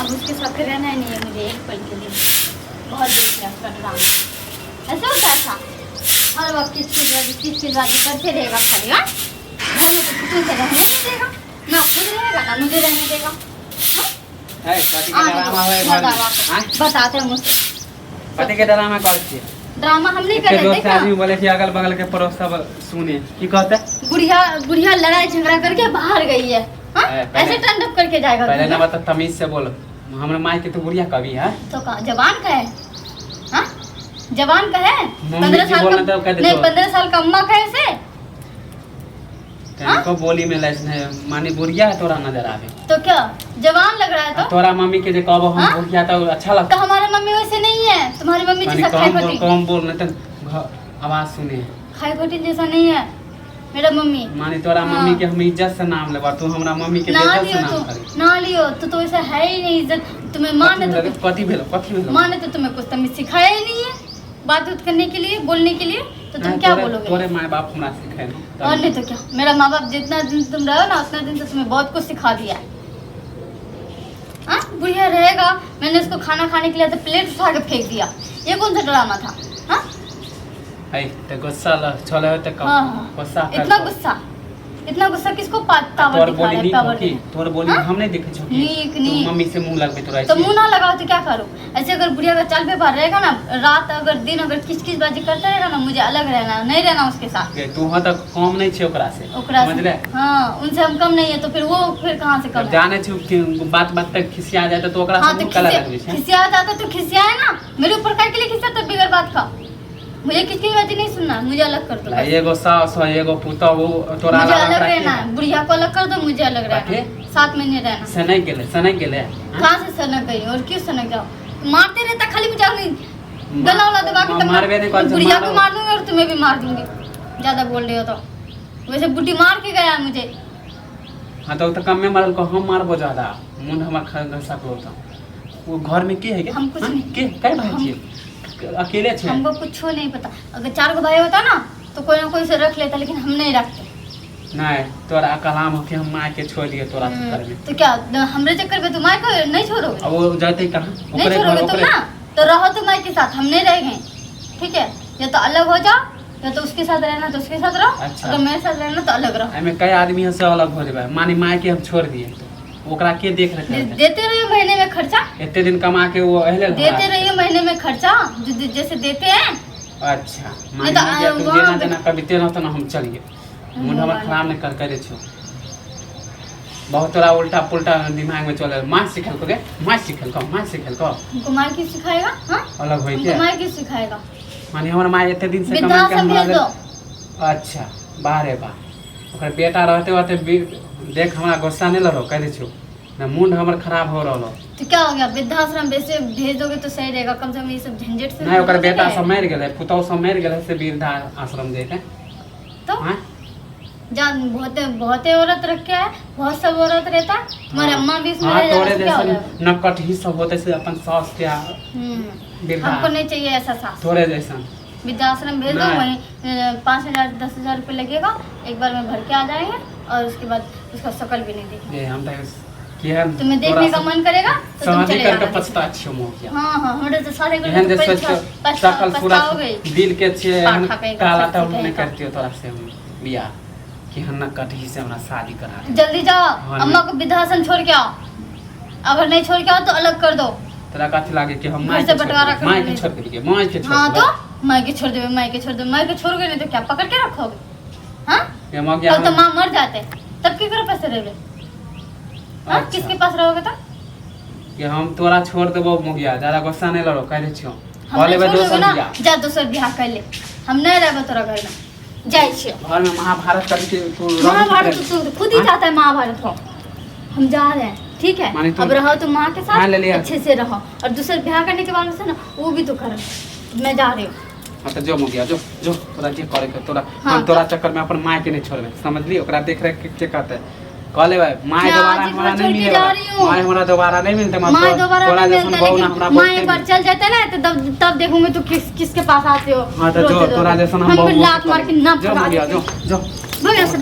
अब उसके साथ रहना ही नहीं है मुझे एक पल के लिए। बहुत देख लिया उसका ड्रामा। ऐसा होता था हर वक्त किसबाजी करते रहेगा खाली। हाँ, घर में तो किसी से रहने नहीं देगा, ना खुद रहेगा ना मुझे रहने देगा। बताते हैं मुझसे पति के ड्रामा करती है। ड्रामा हम नहीं कर रहे थे। आदमी बोले कि अगल बगल के पड़ोस सब सुने की कहते बुढ़िया लड़ाई झगड़ा करके बाहर गई है। हाँ? ऐसे टंडप करके जाएगा। पहले ना बता, तमीज से बोलो। हमारे माई के तो बुढ़िया कभी है तो कहा जवान का है। हाँ? जवान का है 15 साल का नहीं, 15 साल का अम्मा का ऐसे को बोली में लेसन है मानी बुढ़िया है तोरा नजर आवे तो क्या जवान लग रहा है। तो तोरा मम्मी के जे कहबो हम बुढ़िया तो अच्छा लगता। तो हमारी मम्मी वैसे नहीं है, तुम्हारी मम्मी जैसा खाई खोटी कम बोल नहीं तो आवाज सुने खाई खोटी जैसा नहीं है मेरा मम्मी। मानी तोरा मम्मी के हम इज्जत से नाम लेबा, तू हमरा मम्मी के बेइज्जत से नाम करी ना लियो तो ऐसा है ही नहीं। इज्जत तुम्हें मां ने तो कथी भेलो मां ने तो तुम्हें कुछ तमीज सिखाया ही नहीं है बात करने के लिए, बोलने के लिए। तो तुम क्या बोलोगे? तोरे माँ बाप हमरा सिखाए और नहीं तो क्या। मेरा माँ बाप जितना दिन तुम रहो ना उतना दिन तो तुम्हें बहुत कुछ सिखा दिया है। हाँ, बुढ़िया रहेगा। मैंने उसको खाना खाने के लिए तो प्लेट उठा के फेंक दिया। ये कौन सा ड्रामा था? हाँ, तो गुस्सा चले हो तो गुस्सा इतना गुस्सा किसको पावर तोर दिखा बोली रहा है? पावर नहीं तोर बोली हम नहीं देखे छो नहीं मम्मी से मुंह लगबे तोरा तो मुंह ना लगाओ तो क्या करूं? ऐसे अगर बुढ़िया का चाल पे बाहर रहेगा ना, रात अगर दिन अगर किस बाजी करता रहेगा ना, मुझे अलग रहना, नहीं रहना उसके साथ। तू हां तक कम नहीं छे ओकरा से समझ ले। हां, उनसे हम कम नहीं है तो फिर वो फिर कहां से कम? जाने छे बात तक खिसिया जाता तो ओकरा से कला लगबे छे। खिसिया जाता तो खिसिया है ना, मेरे ऊपर काय के लिए खिसिया? तो बिगर बात का मुझे किसकी बात नहीं सुनना, मुझे अलग कर दो। एगो सास है एगो पुता वो तोरा मुझे अलग रहना है। बुढ़िया को अलग कर दो, मुझे अलग रहना है। साथ में नहीं रहना। सनक गेले कहां से सनक गई और क्यों सनक जाओ? मारते रहता खाली मुझे गला वाला दबा के मारबे नहीं कौन बुढ़िया को मार दूंगी और तुम्हें भी मार दूंगी। ज्यादा बोल रहे हो तो वैसे बुढ़ी मार के गया मुझे। हां तो कम में मारल को हम मारबो ज्यादा मुंड हमर खसा को तो वो घर में के है हम कुछ नहीं के काय भाई छी अकेले छे। हमको कुछ नहीं पता। अगर 4 गो भाई होता ना तो कोई ना कोई से रख लेता, लेकिन हम नहीं रखते। नहीं तोरा कलाम हो के हम मां के छोड़ दिए तोरा चक्कर में। तो क्या हमरे चक्कर में तुम मां को नहीं छोड़ोगे? अब वो जाते कहां? नहीं छोड़ोगे तुम ना, तो रहो तुम मां के साथ, हम नहीं रहेंगे। ठीक है, या तो अलग हो जाओ या तो उसके साथ रहना तो उसके साथ रहो। अच्छा। अगर मेरे साथ रहना तो अलग रहो। हमें कई आदमी से अलग हो जेबे। मानी मां के हम छोड़ दिए ओकरा के देख रहे देते रहिए महीने में खर्चा। इतने दिन कमा के वो अहले देते रहिए महीने में खर्चा जैसे देते हैं। अच्छा मानी तू देना देना कभी तेना तो ना हम चलिए मुंड हमर खराब नहीं कर करे छो। बहुत तोरा उल्टा पुल्टा दिमाग में चले। मां सिखल को गे, मां सिखल को हमको मां की सिखाएगा। हां, अलग होई के मां की सिखाएगा। मानी हमर मां इतने दिन से कमा के हमरा। अच्छा बारे बा ओकर बेटा रहते देख हमरा गुस्सा नहीं लरो कह दे छो ना मुंड हमर खराब हो रहलो। तो क्या हो गया? वृद्धाश्रम वैसे भेज दोगे तो सही रहेगा, कम से कम ये सब झंझट से नहीं। ओकर बेटा सब मर गेले, पुतौ सब मर गेले से वृद्धा आश्रम देके तो हां जान बहुते औरत रखे है, बहुत सब औरत रहता है। तुम्हारे अम्मा भी इसमें रह तोरे जैसे नकट ही सब होते से अपन सास के हमको नहीं चाहिए ऐसा सास। तोरे जैसा वृद्धाश्रम भेज दो, वहीं 5,000 10,000 रुपये लगेगा, एक बार में भर के आ जाएंगे और उसके बाद उसका शकल भी नहीं देखेंगे। हम तो तुम्हें देखने का मन करेगा तो तुम चले जाना। पछता छियो मो क्या? हां हमरे तो सारे एहन जे शकल पूरा दिल के छे काला तो नहीं करती हो तोरा से बियाह कि हन्ना कटही से हमरा शादी करा। जल्दी जाओ, अम्मा को वृद्धाश्रम छोड़ के आओ। अगर नहीं छोड़ के आओ तो अलग कर दो। तेरा कथि लागे कि हम मां से बंटवारा कर मां के छोड़ के मां के छोड़। हां तो मां के छोड़ देबे, मां के छोड़ देबे। मां के छोड़ोगे नहीं तो क्या पकड़ के रखोगे? हां, ये मां क्या तो मां मर जाते तब के करे पैसे रहोगे? हां, किसके पास रहोगे तब? कि हम तोरा छोड़ देबो मुगिया, ज्यादा गुस्सा नहीं लड़ो कह दे छियो। बोले बे दोसर बियाह जा, दोसर बियाह कर ले। हम नहीं रहबे तोरा घर में, जाई छियो। घर में महाभारत करके तू महाभारत तो खुद ही चाहता है महाभारत हो। हम जा रहे हैं, ठीक है? अब रहो तुम माँ के साथ अच्छे से रहो, और दूसरे ब्याह करने के बाद से ना वो भी तो करो। मैं जा रही हूँ। हाँ तो जो मुगिया जो तोरा जे करे के तोरा। हम तोरा चक्कर में अपन माँ के नहीं छोड़बे, समझ ली? ओकरा देख रहे के कहते है कहले भाई माँ दोबारा हमरा नहीं मिलेगा। माँ हमरा दोबारा नहीं मिलते। माँ दोबारा नहीं मिलते, लेकिन माँ एक बार चल जाते ना तो तब देखूंगे तो किसके पास आते हो। हाँ तो जो तोरा जैसा हम बहुत लात मार के ना भगा। जो भगा से